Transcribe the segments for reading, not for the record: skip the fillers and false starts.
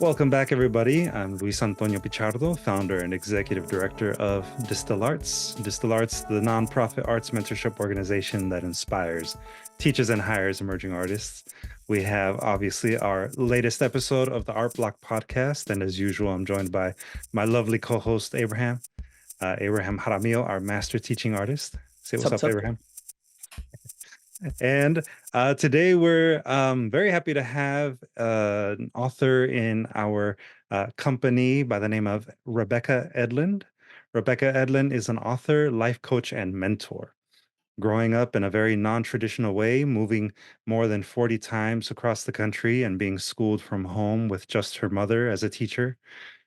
Welcome back, everybody. I'm Luis Antonio Pichardo, founder and executive director of DSTL Arts. DSTL Arts, the nonprofit arts mentorship organization that inspires, teaches, and hires emerging artists. We have obviously our latest episode of the Art Block podcast. And as usual, I'm joined by my lovely co host, Abraham Jaramillo, our master teaching artist. Say what's Sup, up, sup. Abraham. And today we're very happy to have an author in our company by the name of Rebekkah Edlund. Rebekkah Edlund is an author, life coach, and mentor. Growing up in a very non-traditional way, moving more than 40 times across the country and being schooled from home with just her mother as a teacher,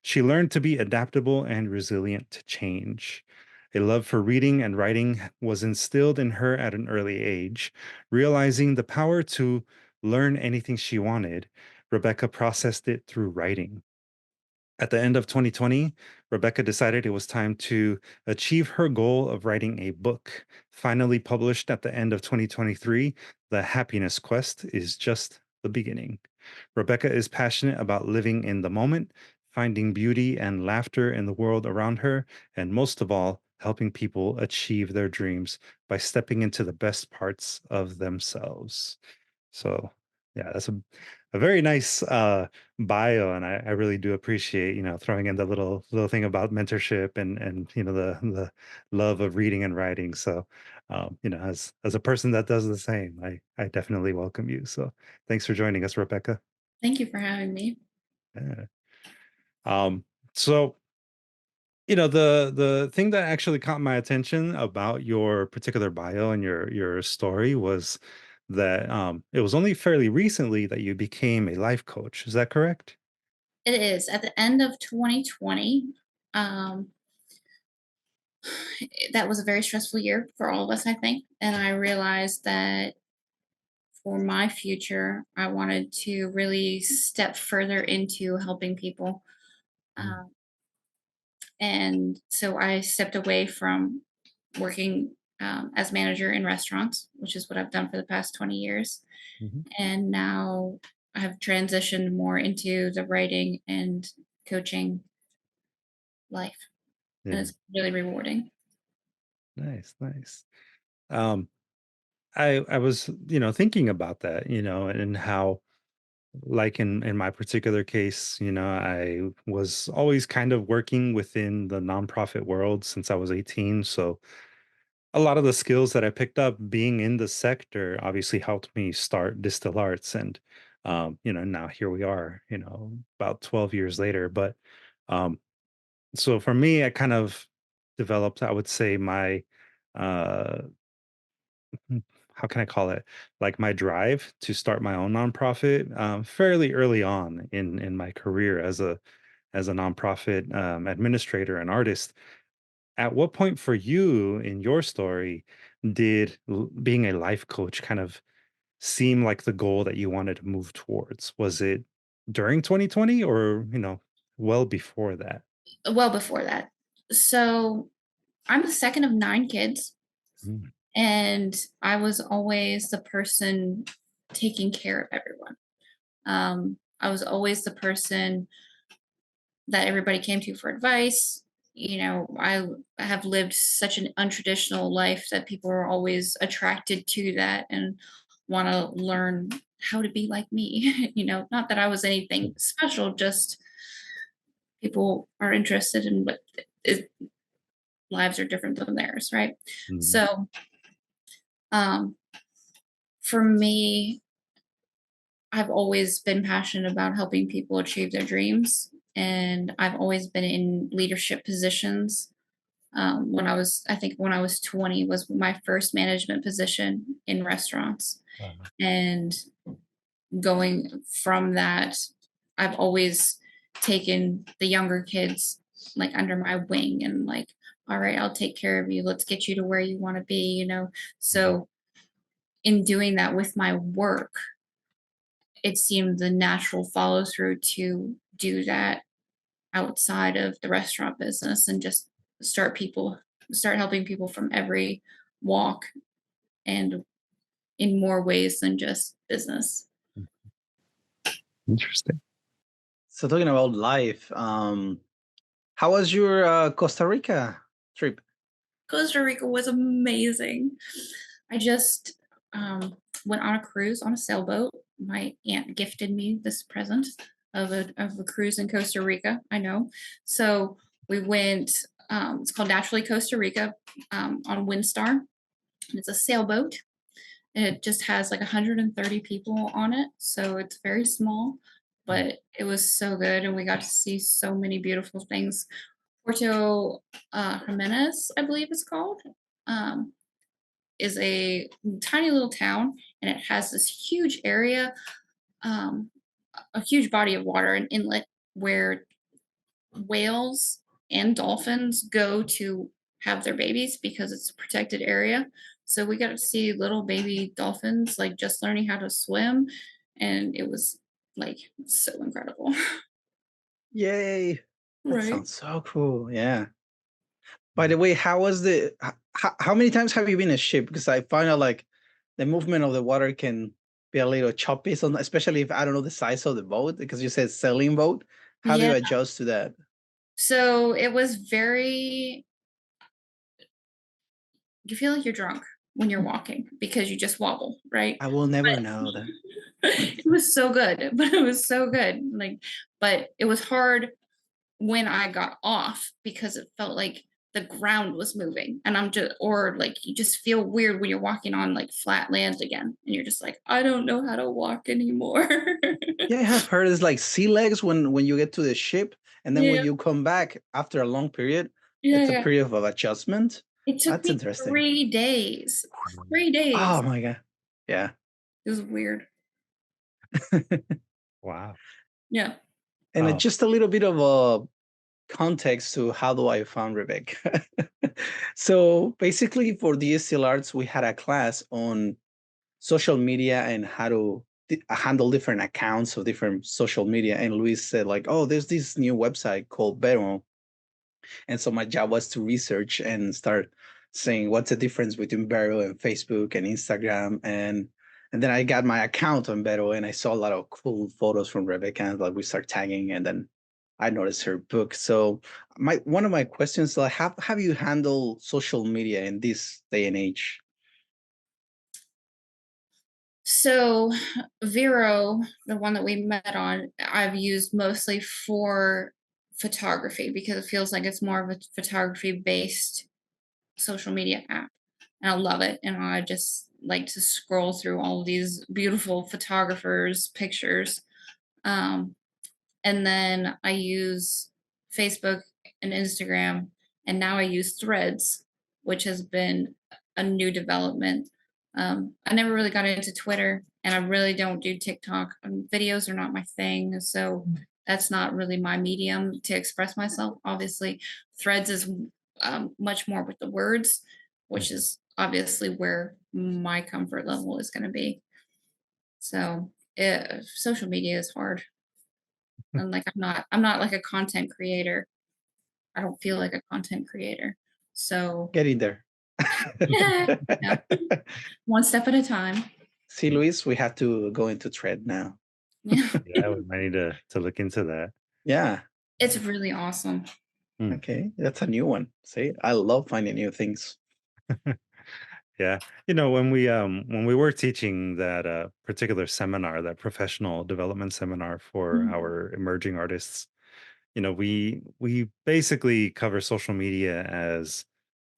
she learned to be adaptable and resilient to change. A love for reading and writing was instilled in her at an early age. Realizing the power to learn anything she wanted, Rebekkah processed it through writing. At the end of 2020, Rebekkah decided it was time to achieve her goal of writing a book. Finally published at the end of 2023, The Happiness Quest is just the beginning. Rebekkah is passionate about living in the moment, finding beauty and laughter in the world around her, and most of all, helping people achieve their dreams by stepping into the best parts of themselves. So, yeah, that's a very nice bio, and I really do appreciate throwing in the little thing about mentorship and the love of reading and writing. So, as a person that does the same, I definitely welcome you. So, thanks for joining us, Rebekkah. Thank you for having me. Yeah. Um, so the thing that actually caught my attention about your particular bio and your story was that it was only fairly recently that you became a life coach. Is that correct? It is at the end of 2020. Um, that was a very stressful year for all of us, I think. And I realized that for my future, I wanted to really step further into helping people. Mm, Um, and so I stepped away from working as manager in restaurants, which is what I've done for the past 20 years. mhm. And now I've transitioned more into the writing and coaching life. And Yeah, it's really rewarding. nice, nice. Um, I was thinking about that, and how, like in my particular case, I was always kind of working within the nonprofit world since I was 18. So a lot of the skills that I picked up being in the sector obviously helped me start Distill Arts. And, now here we are, about 12 years later. But um, so for me, I kind of developed, I would say, my, uh, how can I call it? Like my drive to start my own nonprofit fairly early on in my career as a nonprofit administrator and artist. At what point for you in your story did being a life coach kind of seem like the goal that you wanted to move towards? Was it during 2020 or, well before that? Well before that. So I'm the second of 9 kids, Mm, and I was always the person taking care of everyone. I was always the person that everybody came to for advice. I have lived such an untraditional life that people are always attracted to that and want to learn how to be like me. Not that I was anything special, just people are interested in what is, lives are different than theirs, right? mm, So, um, for me, I've always been passionate about helping people achieve their dreams, and I've always been in leadership positions. I think when I was 20 was my first management position in restaurants. uh, And going from that, I've always taken the younger kids like under my wing and like, all right, I'll take care of you. Let's get you to where you want to be. mhm, So in doing that with my work, it seemed the natural follow through to do that outside of the restaurant business and just start helping people from every walk and in more ways than just business. mm. Interesting. So talking about life, how was your Costa Rica trip? Costa Rica was amazing. I just went on a cruise on a sailboat. My aunt gifted me this present of a cruise in Costa Rica. I know. So we went. It's called Naturally Costa Rica on Windstar. And it's a sailboat. And it just has like 130 people on it, so it's very small. Mm. But it was so good, and we got to see so many beautiful things. Puerto Jimenez, I believe it's called. Um, is a tiny little town, and it has this huge area, um, a huge body of water, an inlet where whales and dolphins go to have their babies because it's a protected area. So we got to see little baby dolphins like just learning how to swim, and it was like so incredible. Yay! That Right. sounds so cool. Yeah. By the way, how was how many times have you been a ship? Because I find out like the movement of the water can be a little choppy, so especially if I don't know the size of the boat, because you said sailing boat. How do Yeah. you adjust to that? So it was very, you feel like you're drunk when you're walking because you just wobble, right? I will never But know that. it was so good, but it was so good. Like, but it was hard when I got off because it felt like the ground was moving and I'm just, or like you just feel weird when you're walking on like flat land again and you're just like, I don't know how to walk anymore. Yeah, I have heard it's like sea legs when you get to the ship, and then when Yeah, you come back after a long period, yeah, it's a yeah. period of adjustment. It took That's me interesting. 3 days. Mm. 3 days. Oh my god. Yeah. It was weird. Wow. Yeah. And Oh, just a little bit of a context to how do I found Rebecca. So basically, for DSTL Arts, we had a class on social media and how to handle different accounts of different social media. And Luis said, like, "Oh, there's this new website called Vero." And so my job was to research and start saying what's the difference between Vero and Facebook and Instagram. And then I got my account on Vero and I saw a lot of cool photos from Rebecca and like we start tagging, and then I noticed her book. So my one of my questions, like, have you handled social media in this day and age? So Vero, the one that we met on, I've used mostly for photography because it feels like it's more of a photography based social media app. And I love it. And I just like to scroll through all of these beautiful photographers' pictures. Um, and then I use Facebook and Instagram, and now I use Threads, which has been a new development. I never really got into Twitter, and I really don't do TikTok. Videos are not my thing, so that's not really my medium to express myself. Obviously, Threads is much more with the words, which mhm. is obviously where my comfort level is going to be. So, social media is hard. And like I'm not like a content creator. I don't feel like a content creator. So Getting there. yeah, yeah, one step at a time. See, Luis, we have to go into thread now. Yeah. Yeah, we might need to look into that. Yeah. It's really awesome. Hmm. Okay. That's a new one. See, I love finding new things. Yeah. When we were teaching that particular seminar, that professional development seminar for Mhm, our emerging artists, we basically cover social media as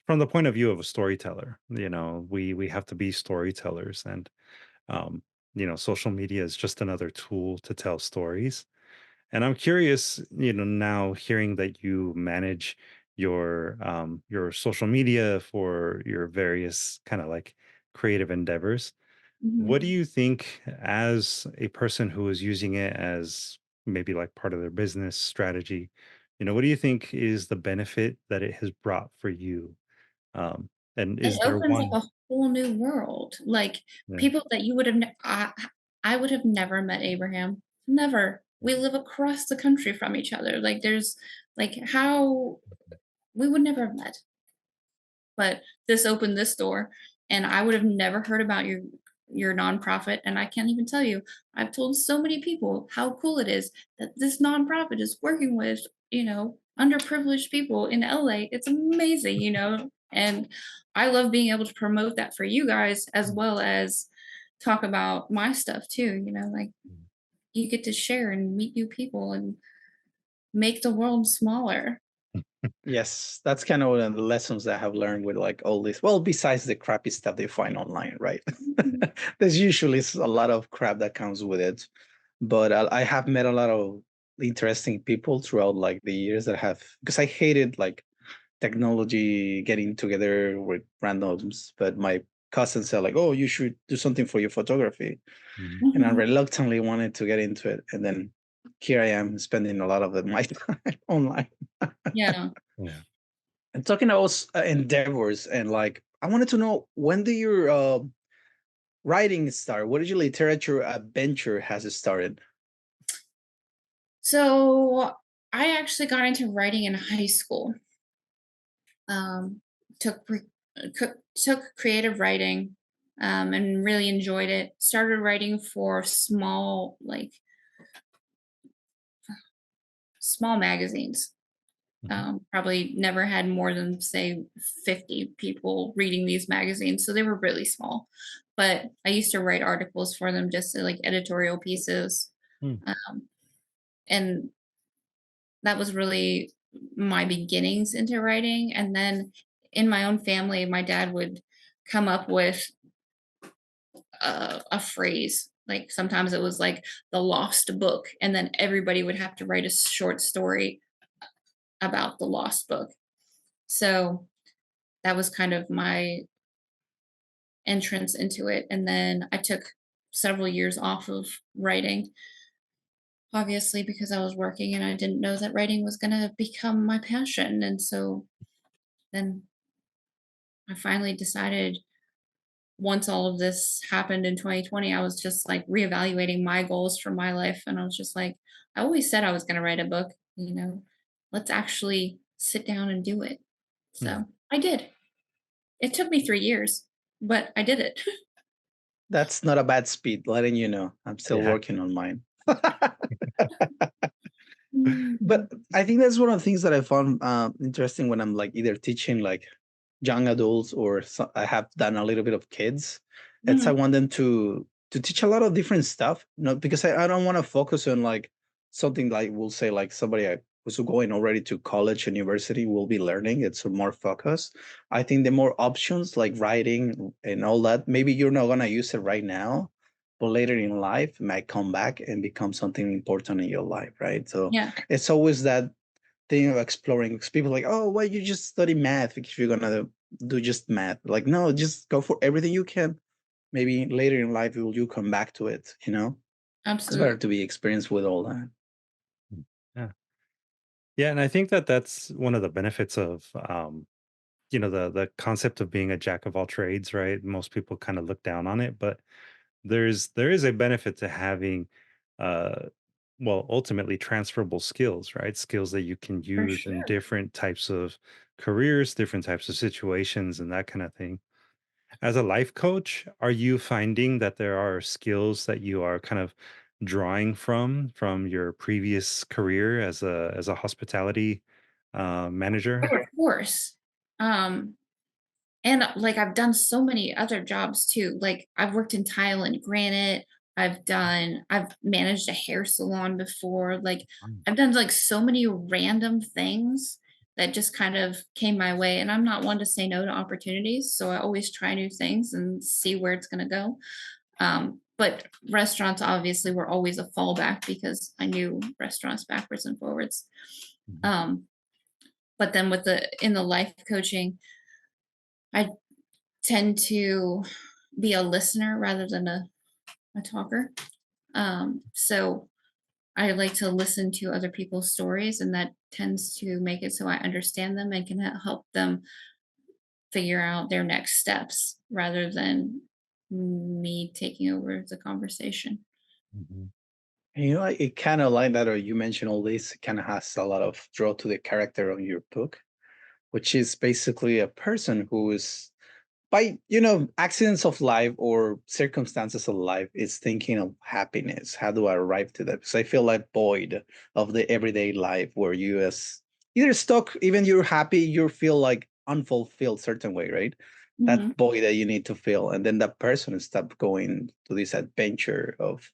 from the point of view of a storyteller. We have to be storytellers, and um, social media is just another tool to tell stories. And I'm curious, now hearing that you manage your social media for your various kind of like creative endeavors. What do mhm. you think, as a person who is using it as maybe like part of their business strategy, what do you think is the benefit that it has brought for you? And It is there opens up one? a whole new world. Like Yeah. people that you would have I would have never met Abraham. Never. We live across the country from each other. Like there's like how we would never have met. But this opened this door, and I would have never heard about your nonprofit, and I can't even tell you, I've told so many people how cool it is that this nonprofit is working with, underprivileged people in LA. It's amazing, and I love being able to promote that for you guys as well as talk about my stuff too, like you get to share and meet new people and make the world smaller. Yes, that's kind of one of the lessons that I have learned with like all this. Well, besides the crappy stuff they find online, right? Mhm. There's usually a lot of crap that comes with it. But I have met a lot of interesting people throughout like the years that have, because I hated like technology getting together with randoms. But my cousin said like, "Oh, you should do something for your photography," Mhm. and I Mhm. reluctantly wanted to get into it, and then here I am spending a lot of my time online. Yeah. Yeah. And talking about endeavors, and like, I wanted to know, when did your writing start? What did your literature adventure has it started? So I actually got into writing in high school. Um, took took creative writing, and really enjoyed it. Started writing for small magazines. Mhm. Probably never had more than say 50 people reading these magazines, so they were really small. But I used to write articles for them, just like editorial pieces, Mm. um, and that was really my beginnings into writing. And then in my own family, my dad would come up with a phrase. Like sometimes it was like the lost book, and then everybody would have to write a short story about the lost book. So that was kind of my entrance into it. And then I took several years off of writing, obviously, because I was working and I didn't know that writing was going to become my passion. And so then I finally decided, once all of this happened in 2020, I was just like reevaluating my goals for my life. And I was just like, I always said I was going to write a book, let's actually sit down and do it. Yeah. So I did. It took me 3 years, but I did it. That's not a bad speed, letting you know. I'm still Yeah. working on mine. Mm. But I think that's one of the things that I found interesting when I'm like either teaching like young adults, or I have done a little bit of kids. It's I Mhm. want them to teach a lot of different stuff. Because I don't want to focus on like something like, we'll say like somebody who's going already to college, university will be learning. It's more focused. I think the more options like writing and all that, maybe you're not gonna use it right now, but later in life it might come back and become something important in your life, right? So Yeah, it's always that thing of exploring. 'Cause people are like, oh, why you just study math if you're gonna do just math? Like, no, just go for everything you can. Maybe later in life you come back to it. It's better absolutely. to be experienced with all that. Mm. Yeah. Yeah, and I think that that's one of the benefits of the concept of being a jack of all trades, right? Most people kind of look down on it, but there is a benefit to having uh ultimately transferable skills, right? Skills that you can For use in sure. different types of careers, different types of situations, and that kind of thing. As a life coach, are you finding that there are skills that you are kind of drawing from your previous career as a hospitality manager? Oh, of course. Um, and like I've done so many other jobs too. Like I've worked in tile and granite. I've managed a hair salon before. Like Mm. I've done like so many random things that just kind of came my way. And I'm not one to say no to opportunities. So I always try new things and see where it's going to go. But restaurants obviously were always a fallback because I knew restaurants backwards and forwards. Mhm. Um, but then in the life coaching, I tend to be a listener rather than a talker. So I like to listen to other people's stories, and that tends to make it so I understand them and can help them figure out their next steps rather than me taking over the conversation. Mhm. And it kind of like that, or you mentioned all this, kind of has a lot of draw to the character of your book, which is basically a person who is by accidents of life or circumstances of life, is thinking of happiness. How do I arrive to that? Because I feel like void of the everyday life where you as either stuck, even you're happy, you feel like unfulfilled certain way, right? That Mhm. void that you need to fill, and then that person stop going to this adventure of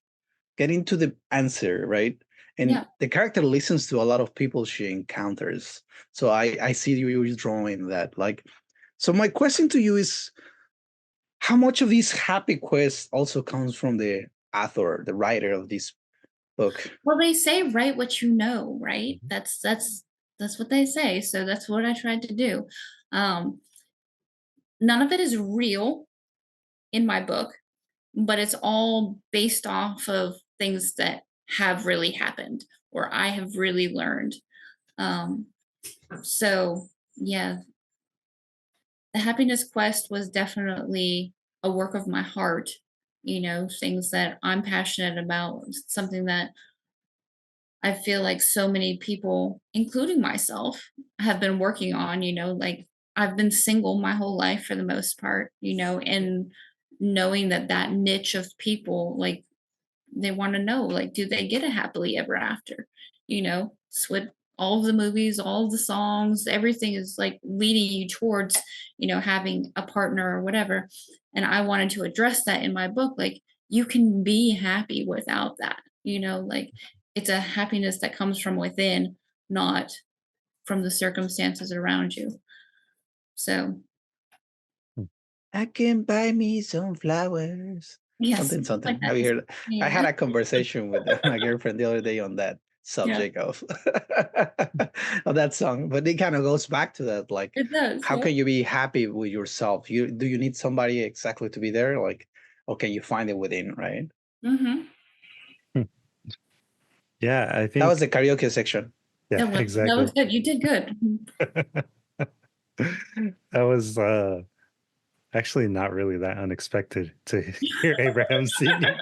getting to the answer, right? And Yeah. the character listens to a lot of people she encounters. So I see you drawing that. Like, so my question to you is, how much of this happy quest also comes from the author, the writer of this book? Well, they say write what you know, right? Mhm. That's what they say. So that's what I tried to do. Um, None of it is real in my book, but it's all based off of things that have really happened or I have really learned. Um, so yeah, the happiness quest was definitely a work of my heart. Things that I'm passionate about, something that I feel like so many people, including myself, have been working on. Like I've been single my whole life for the most part, and knowing that niche of people, like they want to know, like, do they get a happily ever after? It's what all of the movies, all of the songs, everything is like leading you towards, having a partner or whatever. And I wanted to address that in my book. Like, you can be happy without that, like it's a happiness that comes from within, not from the circumstances around you. So, I can buy me some flowers. yes, Something, like something. that. Have you heard? I Yeah. had a conversation with my girlfriend the other day on that Yeah, subject of of that song, but it kind of goes back to that. Like, it does. how Yeah. can you be happy with yourself? Do you need somebody exactly to be there? Like, or can you find it within? Right. Hmm. Yeah, I That was think the karaoke section. yeah, That was exactly. good. You did good. That was actually not really that unexpected to hear Abraham singing.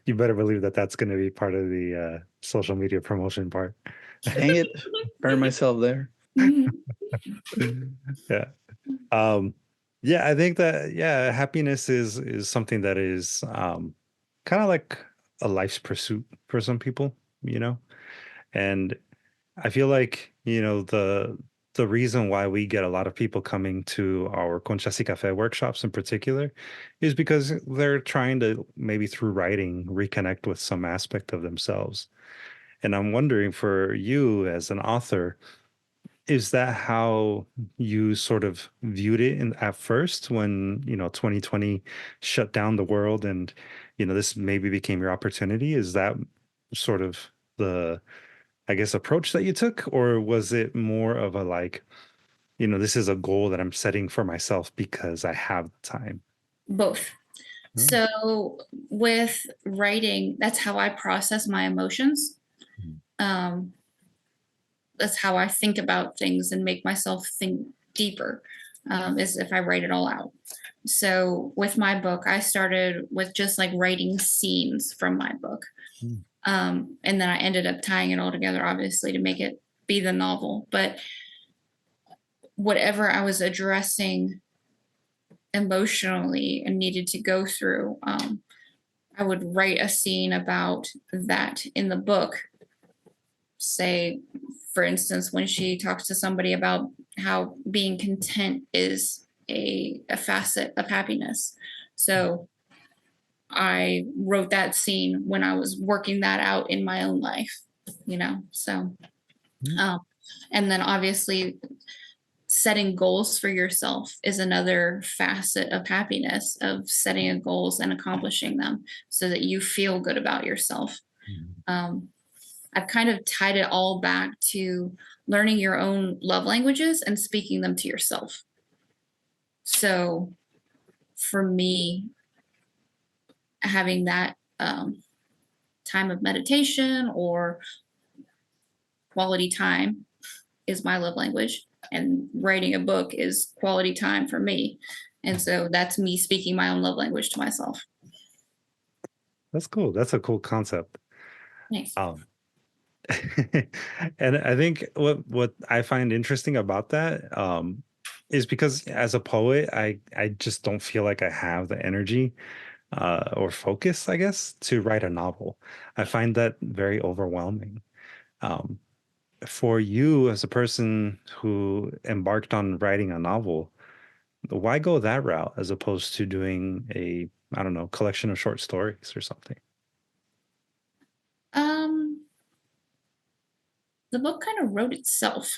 You better believe that that's going to be part of the social media promotion part. Dang it, burn myself there. Mhm. Yeah. Um, yeah, I think that yeah, happiness is something that is kind of like a life's pursuit for some people, you know. And I feel like, the reason why we get a lot of people coming to our Conchas y Cafe workshops in particular is because they're trying to maybe through writing reconnect with some aspect of themselves. And I'm wondering for you as an author, is that how you sort of viewed it at first when, 2020 shut down the world and, this maybe became your opportunity? Is that sort of the, I guess, approach that you took? Or was it more of a like, this is a goal that I'm setting for myself because I have the time? Both. Mm, So with writing, that's how I process my emotions. mm, Um, that's how I think about things and make myself think deeper, is if I write it all out. So with my book, I started with just like writing scenes from my book. mm, And then I ended up tying it all together, obviously, to make it be the novel. But whatever I was addressing emotionally and needed to go through, I would write a scene about that in the book. Say, for instance, when she talks to somebody about how being content is a facet of happiness. So I wrote that scene when I was working that out in my own life, So, mm, um, and then obviously setting goals for yourself is another facet of happiness, of setting goals and accomplishing them so that you feel good about yourself. mm. um, I've kind of tied it all back to learning your own love languages and speaking them to yourself. So for me, having that time of meditation or quality time is my love language, and writing a book is quality time for me. And so that's me speaking my own love language to myself. That's cool. That's a cool concept. Nice. Um, and I think what I find interesting about that, is because as a poet, I just don't feel like I have the energy or focus, I guess, to write a novel. I find that very overwhelming. Um, for you, as a person who embarked on writing a novel, why go that route as opposed to doing a, I don't know, collection of short stories or something? Um, the book kind of wrote itself.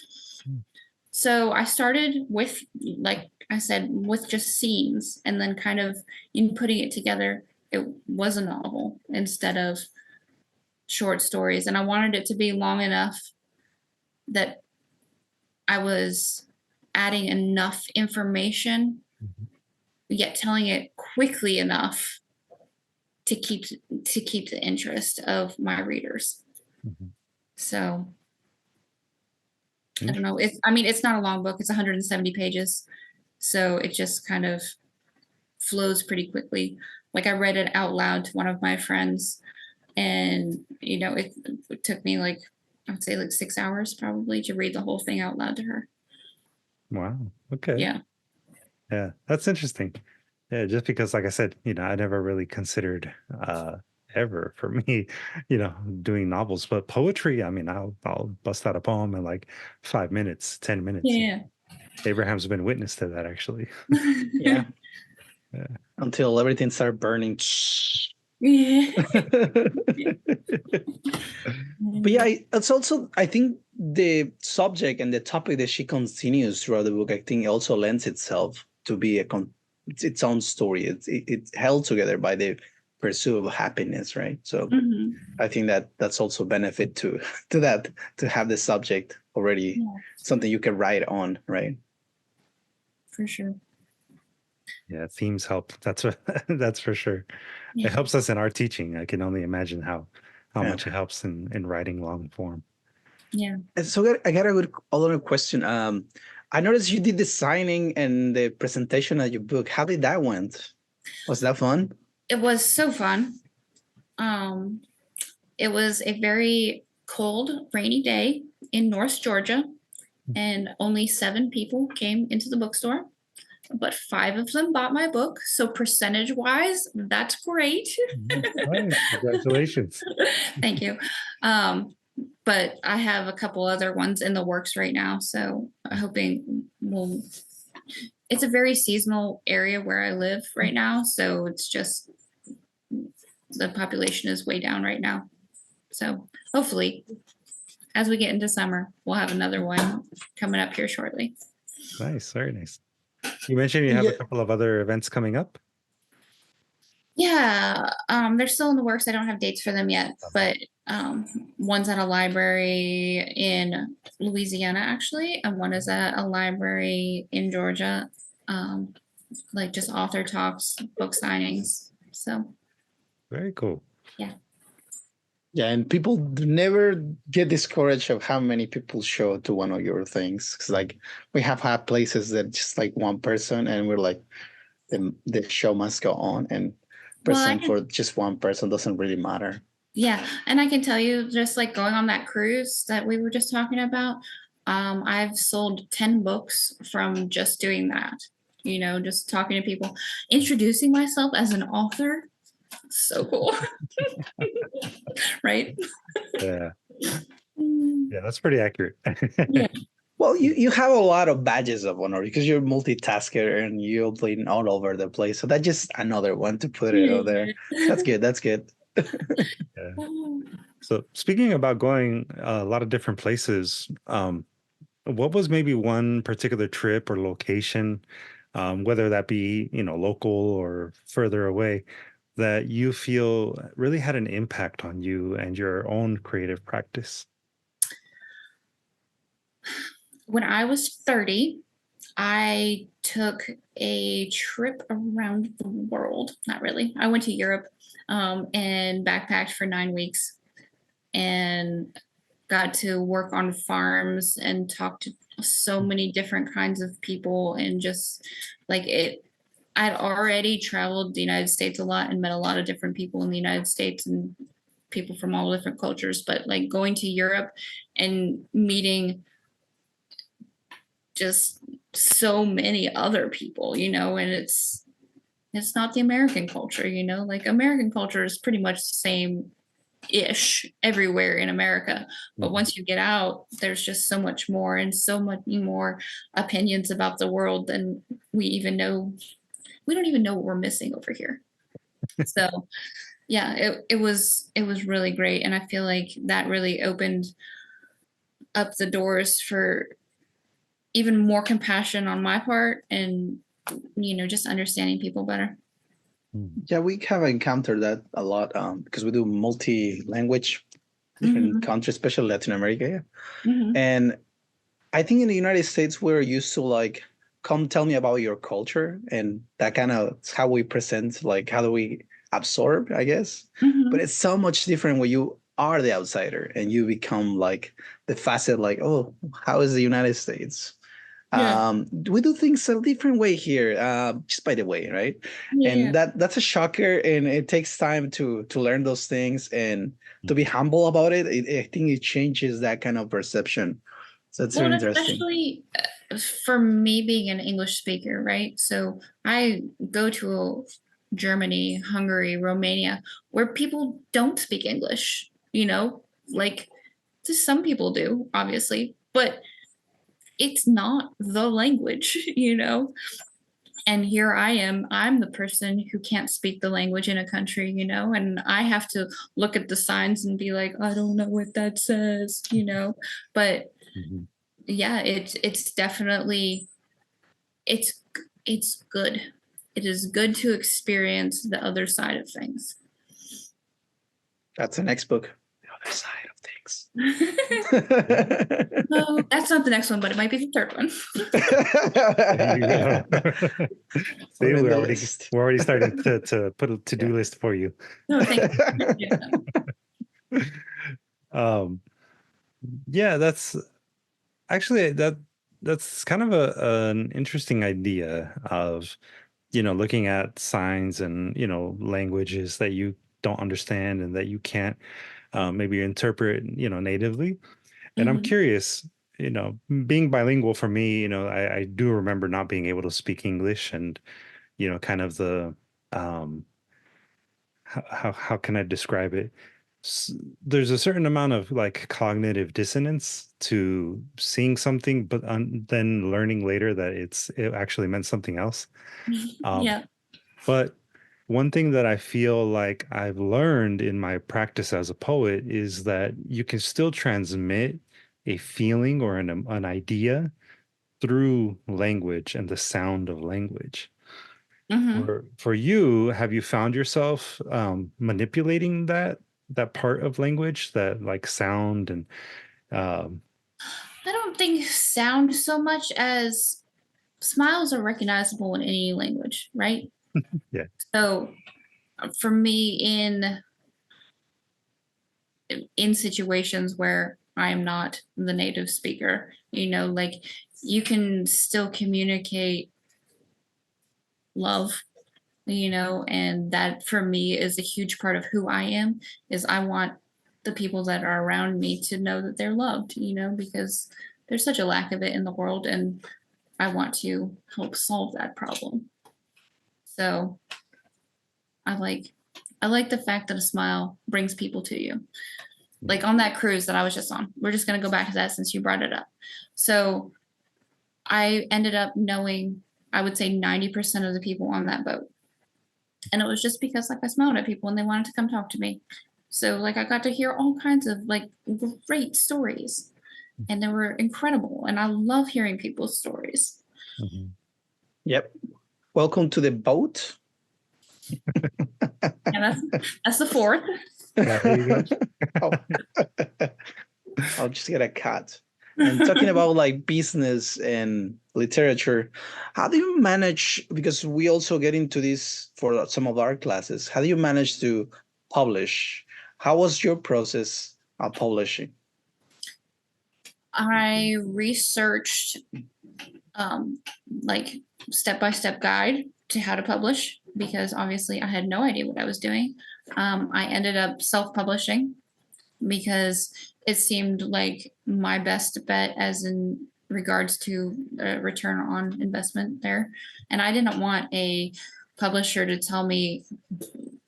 Mm. So I started with, like I said, with just scenes, and then kind of in putting it together, it was a novel instead of short stories. And I wanted it to be long enough that I was adding enough information, Mhm. yet telling it quickly enough to keep the interest of my readers. Mhm. So I don't know. Interesting. I mean, it's not a long book. It's 170 pages. So it just kind of flows pretty quickly. Like I read it out loud to one of my friends, and it took me like, I would say like 6 hours probably to read the whole thing out loud to her. Wow. Okay. Yeah. Yeah, that's interesting. Yeah, just because, like I said, I never really considered ever for me, doing novels, but poetry. I mean, I'll bust out a poem in like 5 minutes, 10 minutes. Yeah. Abraham's been witness to that, actually. Yeah, Yeah. until everything started burning. Yeah. But yeah, it's also, I think the subject and the topic that she continues throughout the book, I think also lends itself to be its own story. It's held together by the pursuit of happiness, right? So Mhm. I think that's also benefit to to that, to have the subject already Yeah, something you can write on, right? for sure. Yeah, themes help. That's what, that's for sure. It Yeah. helps us in our teaching. I can only imagine how Yeah. much it helps in writing long form. Yeah. And so I got a good other question. I noticed you did the signing and the presentation of your book. How did that went? Was that fun? It was so fun. Um, it was a very cold, rainy day in North Georgia, and only 7 people came into the bookstore, but 5 of them bought my book. So percentage wise, that's great. Nice. Congratulations. Thank you. But I have a couple other ones in the works right now. So I'm hoping it's a very seasonal area where I live right now. So it's just the population is way down right now. So hopefully, as we get into summer, we'll have another one coming up here shortly. Nice. Very nice. You mentioned you have a Yeah. couple of other events coming up. Yeah, they're still in the works. I don't have dates for them yet, but um, one's at a library in Louisiana, actually, and one is at a library in Georgia. Um, like just author talks, book signings. So Very cool. yeah. Yeah, and people never get discouraged of how many people show to one of your things. Because like we have had places that just like one person, and we're like, the show must go on, and Well, present for just one person doesn't really matter. yeah, and I can tell you, just like going on that cruise that we were just talking about, I've sold 10 books from just doing that. Just talking to people, introducing myself as an author. So cool, right? Yeah. Mm, Yeah, that's pretty accurate. yeah, Well, you have a lot of badges of honor because you're multitasker and you're playing all over the place. So that's just another one to put it out there. That's good. That's good. Yeah. So speaking about going a lot of different places, what was maybe one particular trip or location, whether that be, local or further away, that you feel really had an impact on you and your own creative practice? When I was 30, I took a trip around the world. Not really. I went to Europe and backpacked for 9 weeks and got to work on farms and talk to so many different kinds of people, and just like it, I'd already traveled the United States a lot and met a lot of different people in the United States and people from all different cultures, but like going to Europe and meeting just so many other people, you know, and it's not the American culture, you know, like American culture is pretty much the same ish everywhere in America. But once you get out, there's just so much more and so much more opinions about the world than we even know. We don't even know what we're missing over here. So yeah, it was really great. And I feel like that really opened up the doors for even more compassion on my part and, you know, just understanding people better. Yeah, we have encountered that a lot because we do multi-language, different countries, especially Latin America. Mhm. And I think in the United States, we're used to like, come tell me about your culture. And that kind of is how we present, like, how do we absorb, I guess. But Mhm. it's so much different when you are the outsider and you become like the facet, like, oh, how is the United States? Yeah. We do things a different way here, just by the way, right? Yeah. And that's a shocker, and it takes time to learn those things and to be humble about it. I think it changes that kind of perception. So that's Well, very and interesting. especially for me being an English speaker, right? So I go to Germany, Hungary, Romania, where people don't speak English, you know, like just some people do, obviously, but it's not the language, you know? And here I am, I'm the person who can't speak the language in a country, you know, and I have to look at the signs and be like, I don't know what that says, you know? But Mhm. yeah, it's definitely it's good. It is good to experience the other side of things. That's the next book, The Other Side of Things. No, that's not the next one, but it might be the third one. There you go. See, We're in we're the already list. we're already starting to put a to-do Yeah. list for you. No, thank you. Um, yeah, that's actually that's kind of an interesting idea of, looking at signs and, languages that you don't understand and that you can't maybe interpret, natively. And I'm Mhm. curious, being bilingual for me, I do remember not being able to speak English and, kind of the um how can I describe it? S- There's a certain amount of like cognitive dissonance to seeing something, but then learning later that it actually meant something else. Um, Yeah. but one thing that I feel like I've learned in my practice as a poet is that you can still transmit a feeling or an idea through language and the sound of language. Mhm. For you, have you found yourself manipulating that part of language, that like sound and um, I don't think sound so much as smiles are recognizable in any language, right? yeah. So for me in situations where I'm not the native speaker, you know, like you can still communicate love, you know, and that for me is a huge part of who I am is I want the people that are around me to know that they're loved, you know, because there's such a lack of it in the world and I want to help solve that problem. So I like I like the fact that a smile brings people to you. Like on that cruise that I was just on. We're just going to go back to that since you brought it up. So I ended up knowing, I would say 90% of the people on that boat. And it was just because like I smiled at people and they wanted to come talk to me. So like I got to hear all kinds of like great stories and they were incredible. And I love hearing people's stories. Mhm. Yep. Welcome to the boat. And that's the fourth. Yeah, there you go. Oh. I'll just get a cut. And talking about like business and literature, how do you manage? Because we also get into this for some of our classes. How do you manage to publish? How was your process of publishing? I researched like step-by-step guide to how to publish because obviously I had no idea what I was doing. I ended up self-publishing because it seemed like my best bet as an regards to return on investment there. And I didn't want a publisher to tell me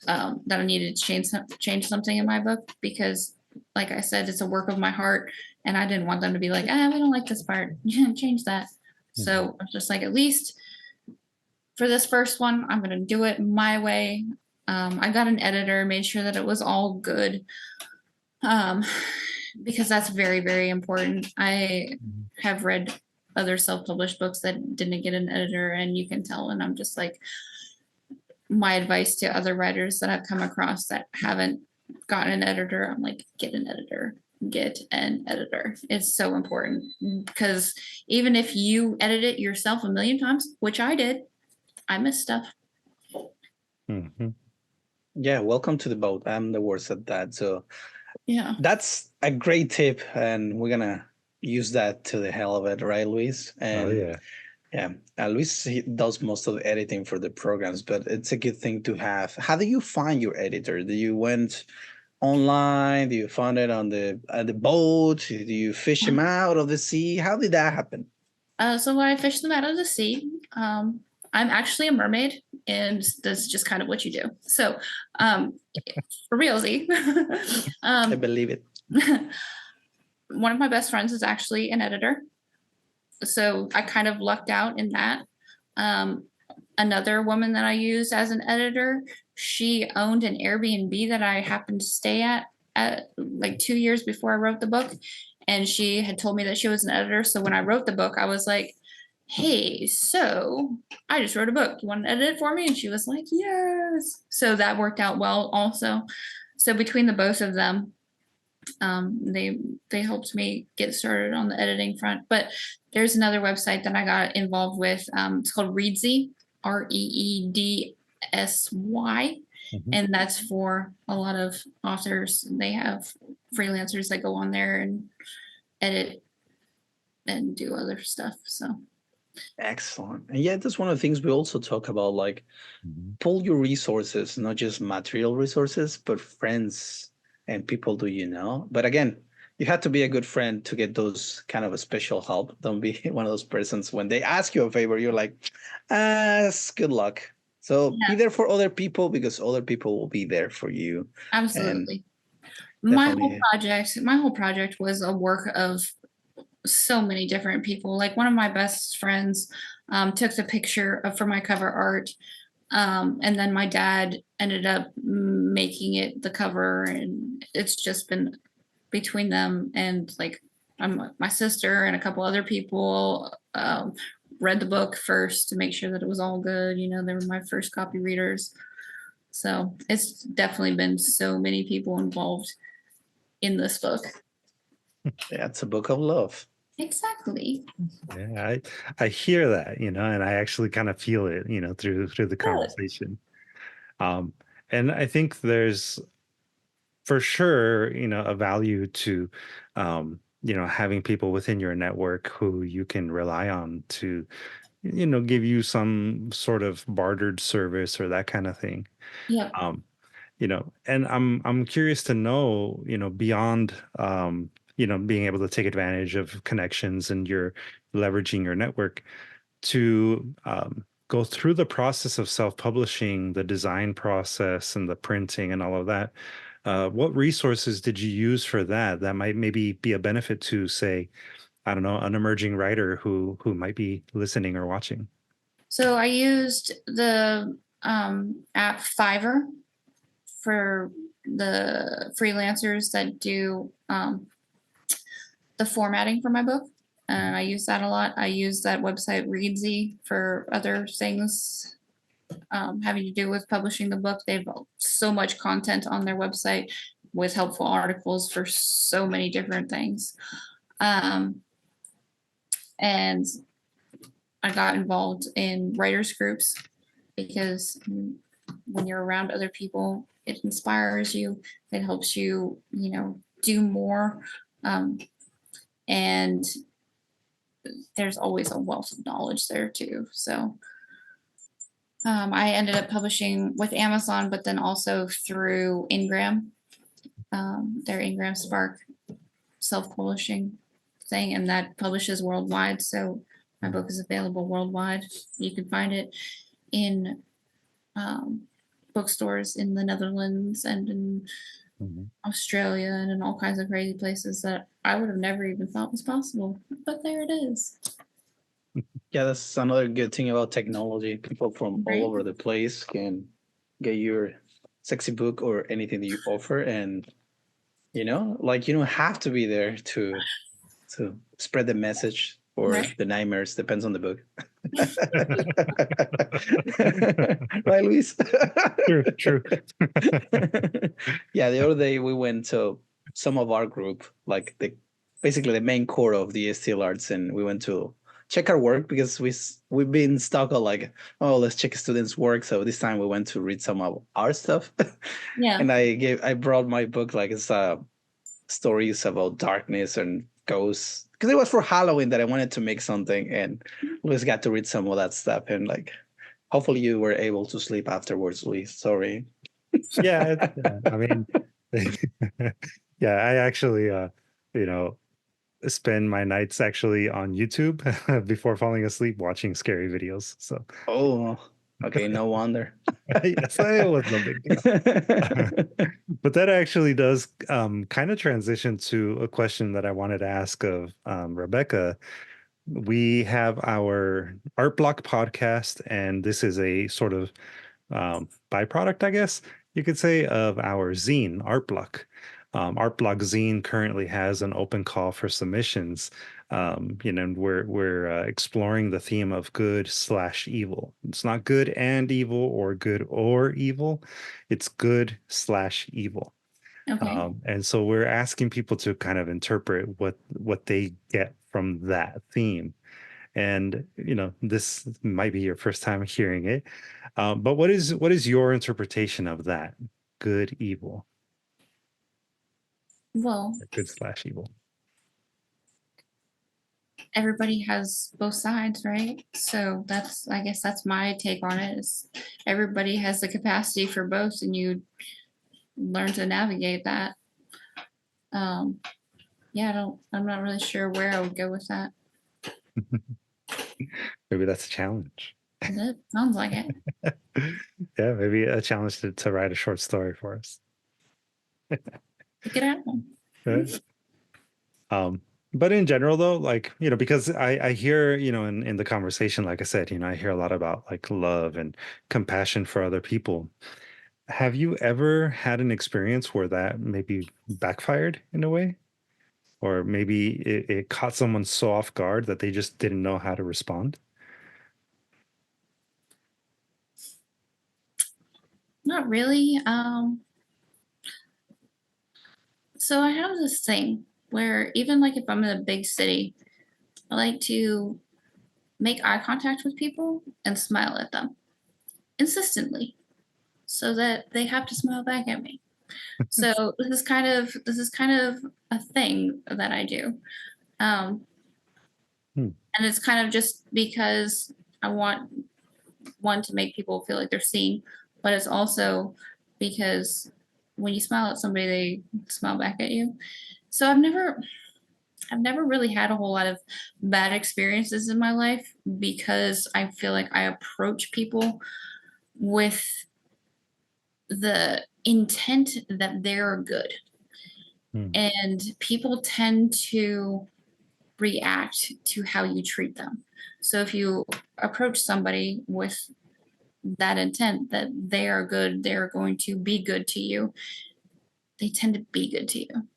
that I needed to change something in my book, because like I said, it's a work of my heart, and I didn't want them to be like, we don't like this part, change that. So I was just like, at least for this first one, I'm going to do it my way. I got an editor, made sure that it was all good, because that's very, very important. I have read other self-published books that didn't get an editor, and you can tell. And I'm just like, my advice to other writers that I've come across that haven't gotten an editor, I'm like, get an editor. Get an editor. It's so important, because even if you edit it yourself a million times, which I did, I missed stuff. Mm-hmm. Yeah, welcome to the boat. I'm the worst at that. So yeah, that's a great tip, and we're gonna use that to the hell of it, right, Luis? And yeah, Luis, he does most of the editing for the programs, but it's a good thing to have. How do you find your editor? Do you went online? Do you find it on the boat? Do you fish him out of the sea? How did that happen? So I fished them out of the sea. I'm actually a mermaid, and that's just kind of what you do. So for realsy, I believe it. one of my best friends is actually an editor, so I kind of lucked out in that. Another woman that I used as an editor, she owned an Airbnb that I happened to stay at like 2 years before I wrote the book. And she had told me that she was an editor. So when I wrote the book, I was like, hey, so I just wrote a book. You want to edit it for me? And she was like, yes. So that worked out well also. So between the both of them, they helped me get started on the editing front. But there's another website that I got involved with. It's called Reedsy, Reedsy, and that's for a lot of authors. They have freelancers that go on there and edit and do other stuff. So excellent. And yeah, that's one of the things we also talk about, like pull your resources, not just material resources, but friends and people do you know. But again, you have to be a good friend to get those kind of a special help. Don't be one of those persons when they ask you a favor, you're like, good luck. So be there for other people, because other people will be there for you. Absolutely. And my whole project was a work of so many different people. Like one of my best friends took the picture for my cover art. And then my dad ended up making it the cover, and it's just been between them and like my sister and a couple other people read the book first to make sure that it was all good. You know, they were my first copy readers. So it's definitely been so many people involved in this book. Yeah, it's a book of love. Exactly. Yeah, I hear that, and I actually kind of feel it, through the conversation. And I think there's for sure, a value to, having people within your network who you can rely on to, give you some sort of bartered service or that kind of thing. Yeah. And I'm curious to know, beyond, being able to take advantage of connections and you're leveraging your network to go through the process of self-publishing, the design process and the printing and all of that. What resources did you use for that might maybe be a benefit to, say, I don't know, an emerging writer who might be listening or watching? So I used the app Fiverr for the freelancers that do the formatting for my book. And I use that a lot. I use that website Reedsy for other things having to do with publishing the book. They have so much content on their website with helpful articles for so many different things. And I got involved in writers groups, because when you're around other people, it inspires you. It helps you, do more. And there's always a wealth of knowledge there too. So I ended up publishing with Amazon, but then also through Ingram, their Ingram Spark self-publishing thing, and that publishes worldwide. So my book is available worldwide. You can find it in bookstores in the Netherlands and in Australia and in all kinds of crazy places that I would have never even thought was possible. But there it is. Yeah, that's another good thing about technology. People from Right? all over the place can get your sexy book or anything that you offer, and like you don't have to be there to spread the message or Right. the nightmares. Depends on the book. Right, Luis? True. Yeah, the other day we went to some of our group, like basically the main core of the DSTL Arts, and we went to check our work because we've been stuck on like, oh, let's check students' work. So this time we went to read some of our stuff. Yeah. And I brought my book, like it's stories about darkness and ghosts, because it was for Halloween that I wanted to make something, and Luis got to read some of that stuff, and like hopefully you were able to sleep afterwards, Luis. Sorry. Yeah, I mean, yeah, I actually, spend my nights actually on YouTube before falling asleep watching scary videos. So, Oh, okay, no wonder. yes, it was no big deal. But that actually does kind of transition to a question that I wanted to ask of Rebekkah. We have our Art Block podcast, and this is a sort of byproduct, I guess you could say, of our zine, Art Block. Art Block Zine currently has an open call for submissions. We're exploring the theme of good/evil. It's not good and evil or good or evil. It's good/evil. Okay. And so we're asking people to kind of interpret what they get from that theme. And this might be your first time hearing it, but what is your interpretation of that good evil, Well, or good/evil? everybody has both sides, right? So I guess that's my take on it, is everybody has the capacity for both, and you learn to navigate that. Yeah, I'm not really sure where I would go with that. Maybe that's a challenge. It sounds like it. Yeah, maybe a challenge to write a short story for us. Get out. Right? But in general, though, like, because I hear, in the conversation, like I said, I hear a lot about like love and compassion for other people. Have you ever had an experience where that maybe backfired in a way? Or maybe it caught someone so off guard that they just didn't know how to respond? Not really. So I have this thing where even like if I'm in a big city, I like to make eye contact with people and smile at them insistently so that they have to smile back at me. So this is kind of a thing that I do. Hmm. And it's kind of just because I want one to make people feel like they're seen, but it's also because when you smile at somebody, they smile back at you. So I've never really had a whole lot of bad experiences in my life because I feel like I approach people with the intent that they're good. Hmm. And people tend to react to how you treat them. So if you approach somebody with that intent that they are good, they're going to be good to you, they tend to be good to you,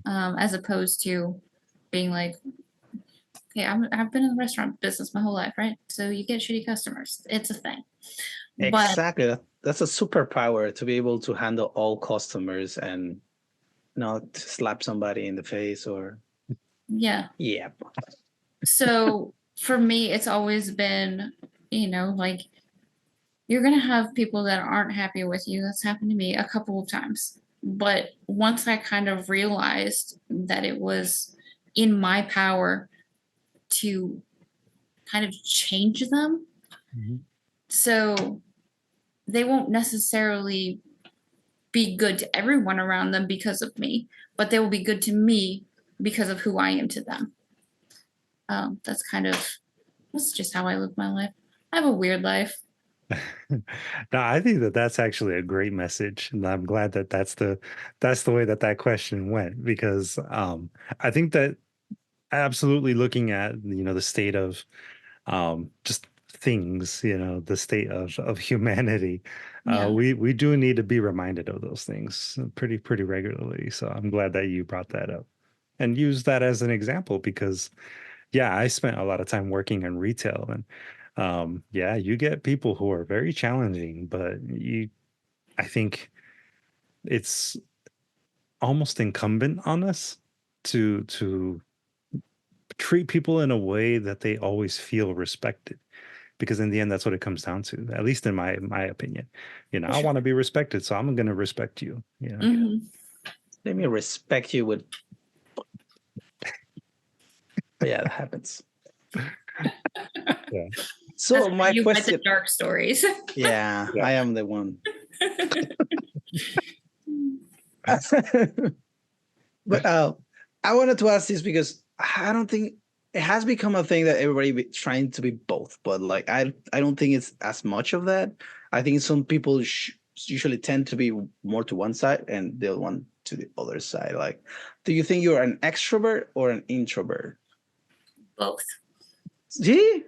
as opposed to being like, okay, I've been in the restaurant business my whole life, right? So you get shitty customers. It's a thing. But Exactly. That's a superpower, to be able to handle all customers and not slap somebody in the face or yeah. yeah. So for me, it's always been, like you're going to have people that aren't happy with you. That's happened to me a couple of times. But once I kind of realized that it was in my power to kind of change them, Mhm. so they won't necessarily be good to everyone around them because of me, but they will be good to me because of who I am to them. That's just how I live my life. I have a weird life. No, I think that that's actually a great message, and I'm glad that that's the way that that question went because I think that absolutely looking at the state of just things, the state of humanity, Yeah. we do need to be reminded of those things pretty regularly. So I'm glad that you brought that up and use that as an example because yeah, I spent a lot of time working in retail and yeah, you get people who are very challenging, but I think it's almost incumbent on us to treat people in a way that they always feel respected because in the end that's what it comes down to, at least in my opinion. For I sure. want to be respected, so I'm going to respect you. Mhm. Let me respect you with. But yeah, that happens. Yeah. So That's why my you write the question. dark stories. Yeah, Yeah. I am the one. But I wanted to ask this because I don't think it has become a thing that everybody trying to be both. But like I don't think it's as much of that. I think some people usually tend to be more to one side and the other one to the other side. Like, do you think you're an extrovert or an introvert? Both. See?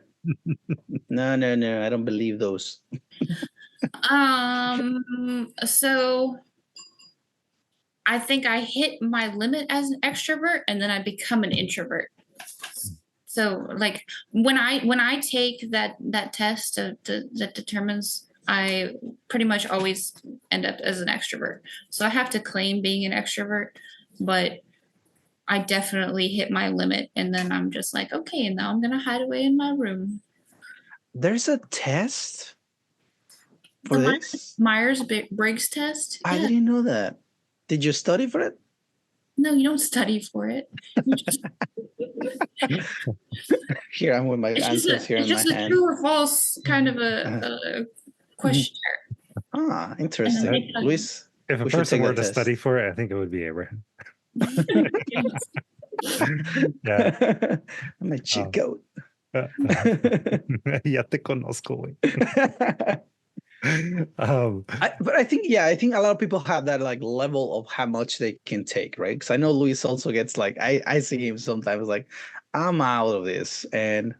No, I don't believe those. So I think I hit my limit as an extrovert and then I become an introvert. So like when I take that test that determines, I pretty much always end up as an extrovert. So I have to claim being an extrovert, but I definitely hit my limit and then I'm just like, okay, and now I'm gonna hide away in my room. There's a test for The this? Myers-Briggs test. I Yeah. didn't know that. Did you study for it? No, you don't study for it. You just- Here I'm with my answers here it's in my just a hand. true or false kind of a questionnaire. And then Interesting. they tell you. Luis, If a we should person take were that to study test. for it, I think it would be Abraham. Yeah. I'm a cheat um, code. ya te conozco, güey. um, But I think, yeah, I think a lot of people have that like level of how much they can take, right? Because I know Luis also gets like, I see him sometimes like, I'm out of this. And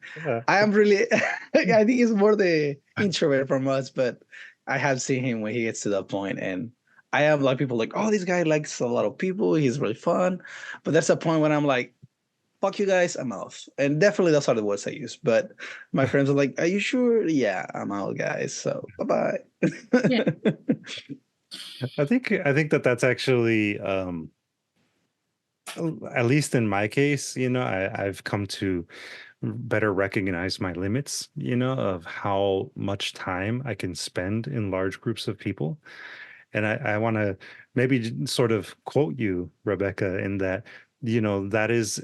I am really, I think it's more the introvert from us, but I have seen him when he gets to that point. And I have like people like, oh, this guy likes a lot of people. He's really fun. But there's a point when I'm like, fuck you guys, I'm out. And definitely those are the words I use. But my friends are like, are you sure? Yeah, I'm out, guys. So bye bye. Yeah. I think that that's actually at least in my case, I've come to better recognize my limits, of how much time I can spend in large groups of people. And I want to maybe sort of quote you, Rebecca, in that, that is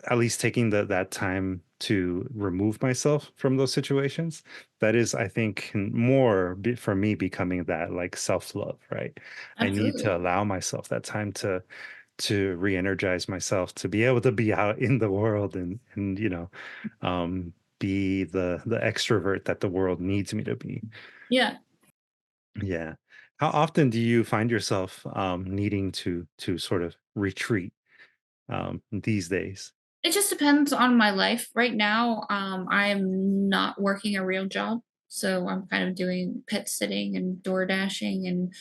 at least taking that time to remove myself from those situations. That is, I think, more for me becoming that like self-love, right? I need to Absolutely. allow myself that time to re-energize myself, to be able to be out in the world and be the extrovert that the world needs me to be. Yeah. Yeah. How often do you find yourself needing to sort of retreat these days? It just depends on my life. Right now, I am not working a real job. So I'm kind of doing pet sitting and door dashing and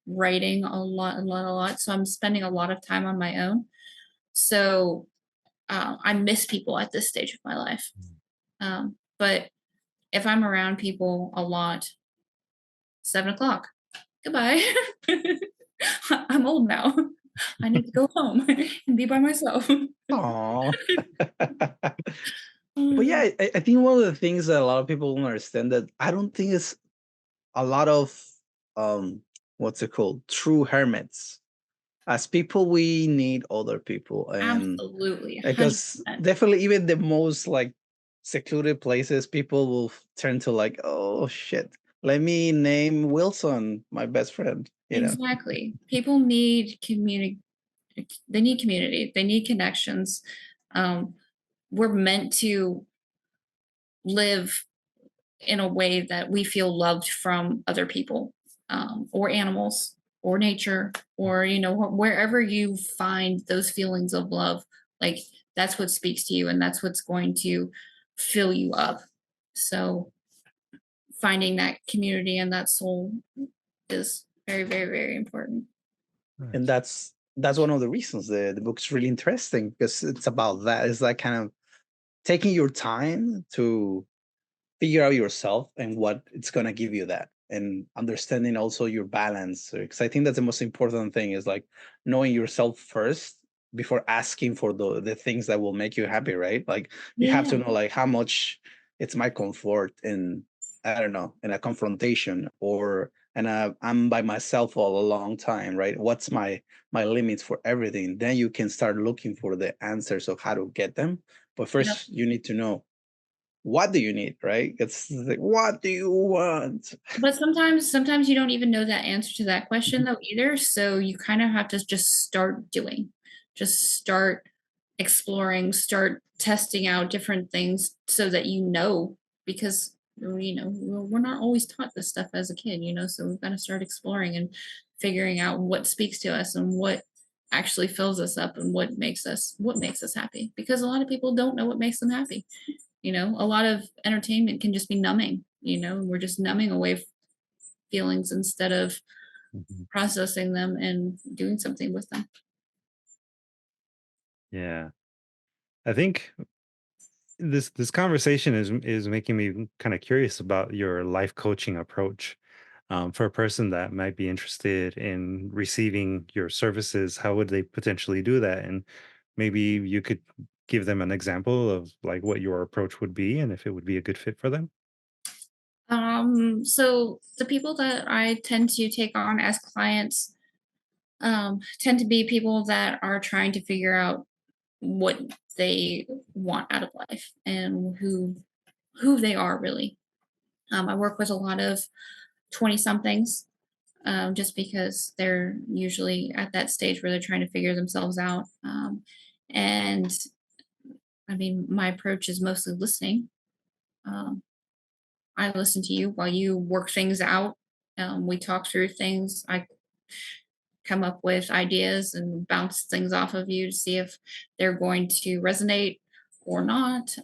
writing a lot, a lot, a lot. So I'm spending a lot of time on my own. So I miss people at this stage of my life. But if I'm around people a lot, 7 o'clock, goodbye. I'm old now. I need to go home and be by myself. Aw. But yeah, I think one of the things that a lot of people don't understand that I don't think it's a lot of what's it called? True hermits. As people, we need other people. And Absolutely, because 100%. definitely even the most like secluded places, people will turn to like, oh shit. Let me name Wilson, my best friend, Exactly. People need They need community. They need connections. Um, we're meant to live in a way that we feel loved from other people, or animals or nature, or wherever you find those feelings of love, like that's what speaks to you and that's what's going to fill you up. So finding that community and that soul is very, very, very important. And Nice. that's one of the reasons the book's really interesting, because it's about that. It's like kind of taking your time to figure out yourself and what it's going to give you, that, and understanding also your balance, because I think that's the most important thing, is like knowing yourself first before asking for the things that will make you happy, right? Like you have Yeah. to know like how much it's my comfort in, I don't know, in a confrontation, or and I'm by myself all a long time, right? What's my limits for everything? Then you can start looking for the answers of how to get them. But Yep. first you need to know, what do you need, right? It's like, what do you want? But sometimes you don't even know that answer to that question though either. So you kind of have to just start doing, just start exploring, start testing out different things so that because we're not always taught this stuff as a kid, so we've got to start exploring and figuring out what speaks to us and what actually fills us up and what makes us happy, because a lot of people don't know what makes them happy. A lot of entertainment can just be numbing. We're just numbing away feelings instead of Mhm. processing them and doing something with them. Yeah. I think this conversation is making me kind of curious about your life coaching approach. For a person that might be interested in receiving your services, how would they potentially do that? And maybe you could give them an example of like what your approach would be and if it would be a good fit for them. So the people that I tend to take on as clients tend to be people that are trying to figure out what they want out of life and who they are really. I work with a lot of 20 somethings, just because they're usually at that stage where they're trying to figure themselves out. And I mean, my approach is mostly listening. Um, I listen to you while you work things out. We talk through things. I come up with ideas and bounce things off of you to see if they're going to resonate or not.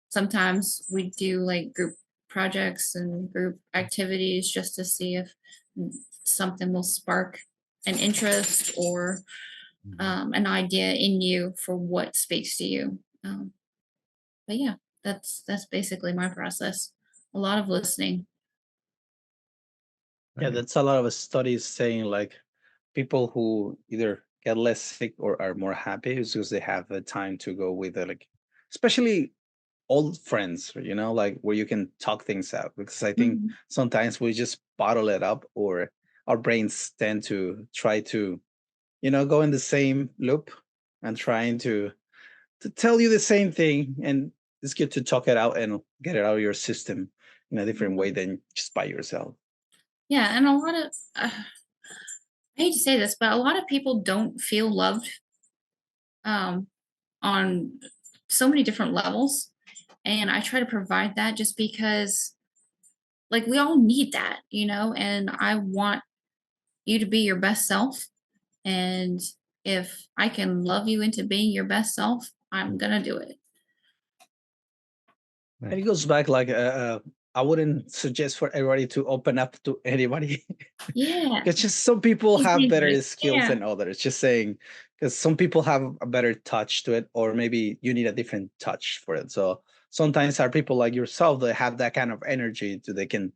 Sometimes we do like group projects and group activities just to see if something will spark an interest or Mhm. an idea in you for what speaks to you. But yeah, that's basically my process. A lot of listening. Yeah, Right. that's a lot of studies saying like people who either get less sick or are more happy is because they have the time to go with like, especially old friends, like where you can talk things out. Because I think Mhm. sometimes we just bottle it up, or our brains tend to try to, go in the same loop and trying to tell you the same thing. And it's good to talk it out and get it out of your system in a different way than just by yourself. Yeah, and a lot of I hate to say this, but a lot of people don't feel loved um, on so many different levels, and I try to provide that just because, like, we all need that, and I want you to be your best self. And if I can love you into being your best self, I'm gonna do it. And it Nice. goes back like, I wouldn't suggest for everybody to open up to anybody. Yeah, Because just some people it's have better easy. skills Yeah. than others. Just saying, because some people have a better touch to it, or maybe you need a different touch for it. So sometimes are people like yourself that have that kind of energy to they can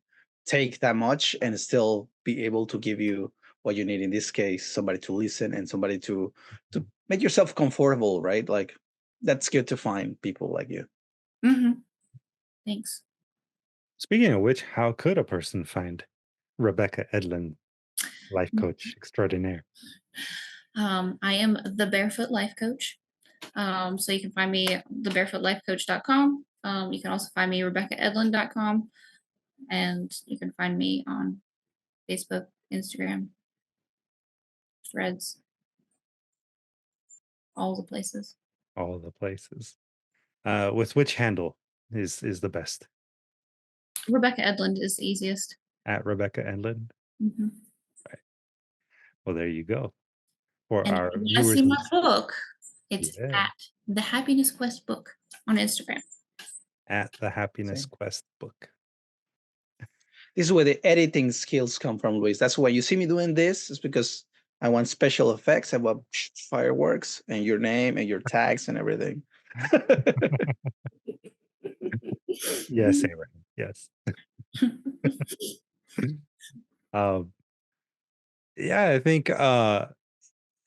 take that much and still be able to give you what you need. In this case, somebody to listen and somebody to make yourself comfortable, right? Like that's good to find people like you. Hmm. Thanks. Speaking of which, how could a person find Rebecca Edlund, life coach extraordinaire? I am the Barefoot Life Coach. So you can find me at thebarefootlifecoach.com. You can also find me RebekkahEdlund.com, and you can find me on Facebook, Instagram, Threads. all the places. All the places. With which handle is the best? Rebekkah Edlund is the easiest. At Rebekkah Edlund? Mhm. Well, there you go. For And if our you want to viewers see my and book, it's yeah, at the Happiness Quest book on Instagram. at the Happiness See? Quest book. This is where the editing skills come from, Luis. That's why you see me doing this. It's because I want special effects. I want fireworks and your name and your tags and everything. Yes, Abraham. Yes. Um, yeah, I think a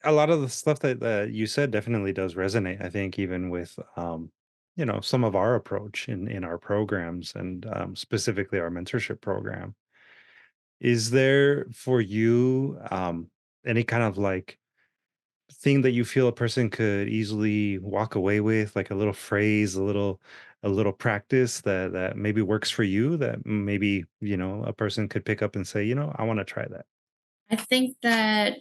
lot of the stuff that you said definitely does resonate. I think even with some of our approach in our programs and specifically our mentorship program. Is there for you any kind of like thing that you feel a person could easily walk away with, like a little phrase, a little practice that maybe works for you that maybe, a person could pick up and say, I want to try that. I think that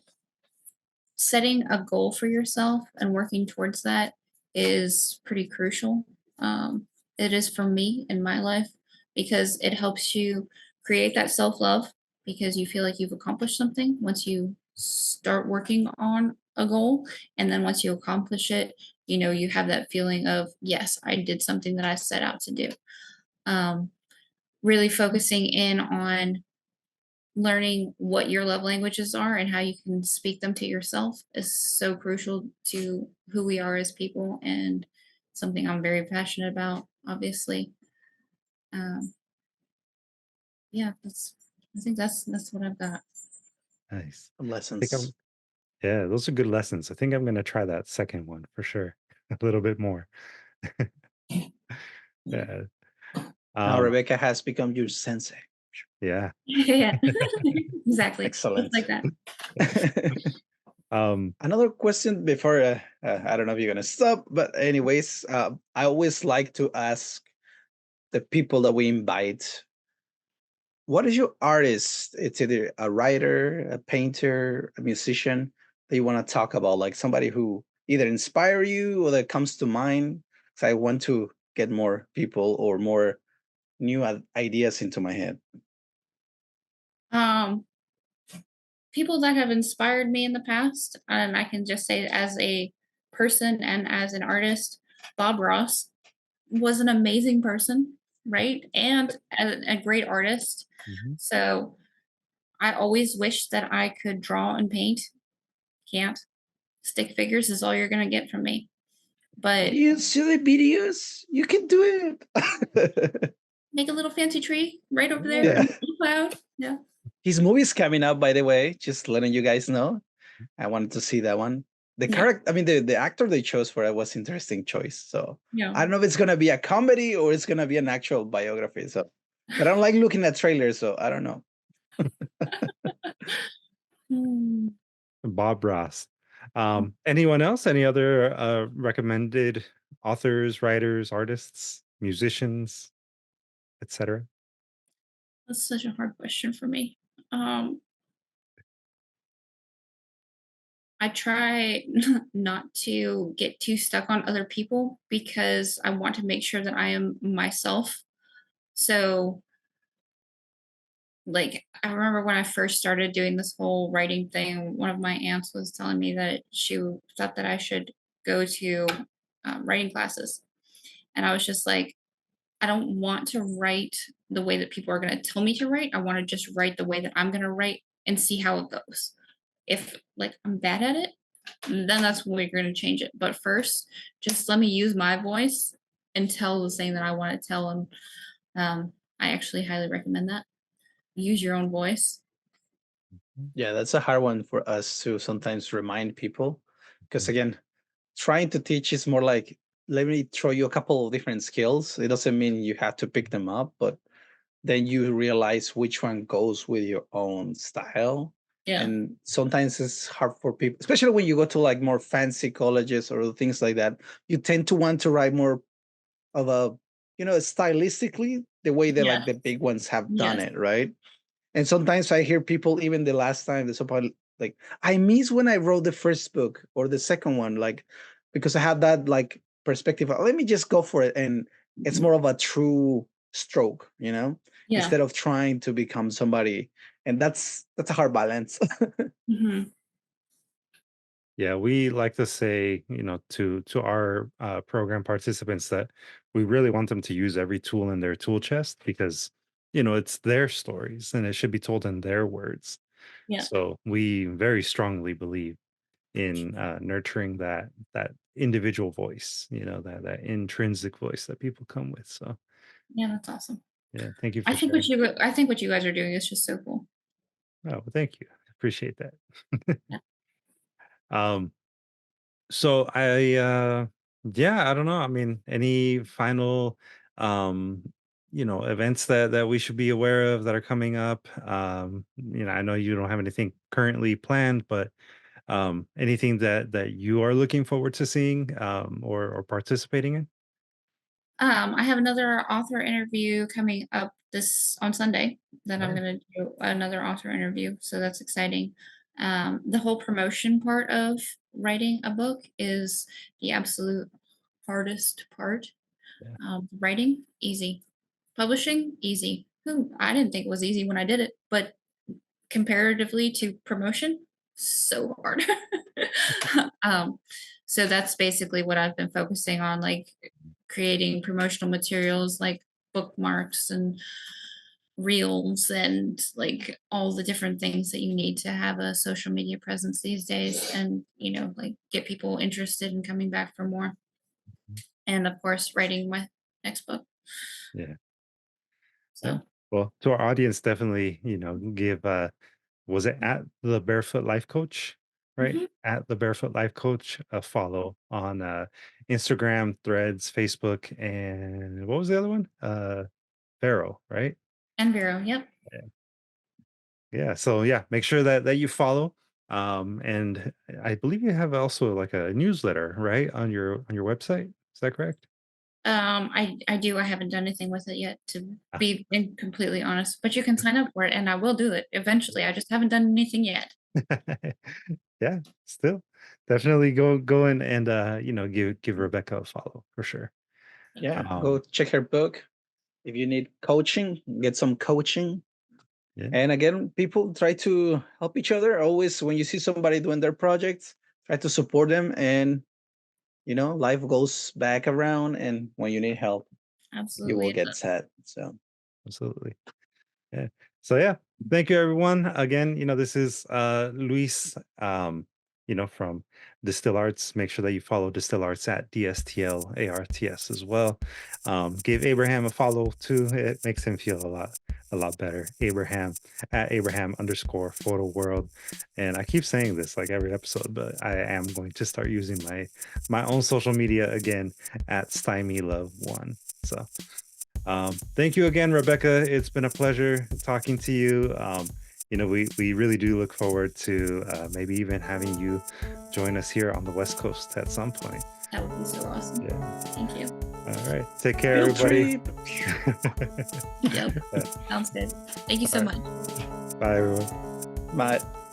setting a goal for yourself and working towards that is pretty crucial. Um, it is for me in my life because it helps you create that self love because you feel like you've accomplished something once you start working on a goal. And then once you accomplish it, you have that feeling of, yes, I did something that I set out to do. Um, really focusing in on learning what your love languages are and how you can speak them to yourself is so crucial to who we are as people and something I'm very passionate about, obviously. Um, yeah, I think that's what I've got. Nice. I think Lessons. yeah, those are good lessons. I think I'm going to try that second one for sure. A little bit more. Yeah. Now Um, Rebecca has become your sensei. yeah. Yeah, exactly. Just Excellent. like that. Um, Another question before I don't know if you're gonna stop, but anyways, I always like to ask the people that we invite, what is your artist? It's either a writer, a painter, a musician that you want to talk about, like somebody who either inspire you or that comes to mind. So I want to get more people or more new ideas into my head. Um, People that have inspired me in the past, and I can just say as a person and as an artist, Bob Ross was an amazing person, right? And a great artist. mhm. So I always wish that I could draw and paint. Can't. Stick figures is all you're gonna get from me. But You see the videos? You can do it. make a little fancy tree right over there Yeah. in the cloud. Yeah. His movie's coming up, by the way, just letting you guys know. I wanted to see that one. The Yeah. character, I mean, the actor they chose for it was interesting choice. So Yeah. I don't know if it's gonna be a comedy or it's gonna be an actual biography. So, but I don't like looking at trailers, so I don't know. Hmm. Bob Ross. Anyone else? Any other recommended authors, writers, artists, musicians, etc.? That's such a hard question for me. Um, I try not to get too stuck on other people because I want to make sure that I am myself. So, like, I remember when I first started doing this whole writing thing, one of my aunts was telling me that she thought that I should go to writing classes. And I was just like, I don't want to write the way that people are going to tell me to write. I want to just write the way that I'm going to write and see how it goes. If like I'm bad at it, then that's when we're going to change it. But first, just let me use my voice and tell the thing that I want to tell. And I actually highly recommend that. Use your own voice. Yeah, that's a hard one for us to sometimes remind people. Because again, trying to teach is more like, let me throw you a couple of different skills. It doesn't mean you have to pick them up, but then you realize which one goes with your own style. Yeah. And sometimes it's hard for people, especially when you go to like more fancy colleges or things like that. You tend to want to write more of a, stylistically the way that like Yes. the big ones have done Yes. it, right? And sometimes I hear people, even the last time, like, I miss when I wrote the first book or the second one. Like, because I have that like perspective. Let me just go for it, and it's more of a true stroke, Yeah. instead of trying to become somebody, and that's a hard balance. Hmm. Yeah, we like to say, to our program participants that we really want them to use every tool in their tool chest because, it's their stories and it should be told in their words. Yeah. So we very strongly believe in nurturing that individual voice, that intrinsic voice that people come with. So Yeah, that's awesome. yeah, thank you I for think sharing. I think what you guys are doing is just so cool. Oh, well, thank you. I appreciate that. Yeah. um, So yeah, I don't know. I mean, any final events that we should be aware of that are coming up? I know you don't have anything currently planned, but anything that you are looking forward to seeing or participating in? I have another author interview coming up this on Sunday that I'm Oh, going to do another author interview. So that's exciting. The whole promotion part of writing a book is the absolute hardest part. yeah. Writing, easy. Publishing, easy. I didn't think it was easy when I did it, but comparatively to promotion, so hard. um, so that's basically what I've been focusing on, like creating promotional materials like bookmarks and reels and like all the different things that you need to have a social media presence these days and like get people interested in coming back for more, and of course writing my next book. Yeah. Yeah. So Well, to our audience, definitely, give was it at the Barefoot Life Coach, right? mhm. At the Barefoot Life Coach, a follow on Instagram, Threads, Facebook, and what was the other one? Vero, right? And Vero, yep. Yeah. Yeah. So yeah, make sure that you follow. And I believe you have also like a newsletter, right? On your website. Is that correct? I do. I haven't done anything with it yet, to Ah, be completely honest. But you can sign up for it, and I will do it eventually. I just haven't done anything yet. yeah, still definitely go in and give Rebecca a follow for sure. Yeah, go Um, check her book. If you need coaching, get some coaching. yeah, And again, people try to help each other. Always, when you see somebody doing their projects, try to support them. And, life goes back around. And when you need help, you Absolutely, will it get does. set. So, absolutely. Yeah. So yeah, thank you everyone. Again, this is Luis from Distill Arts. Make sure that you follow Distill Arts at DSTL Arts as well. Give Abraham a follow too. It makes him feel a lot better. Abraham at Abraham_photo world. And I keep saying this like every episode, but I am going to start using my own social media again at Stymie Love One. So thank you again, Rebecca. It's been a pleasure talking to you. We really do look forward to maybe even having you join us here on the West Coast at some point. That would be so awesome. Yeah. Thank you. All right. Take care, field everybody. trip. Yep. Sounds good. Thank you so All much. right. Bye, everyone. Bye.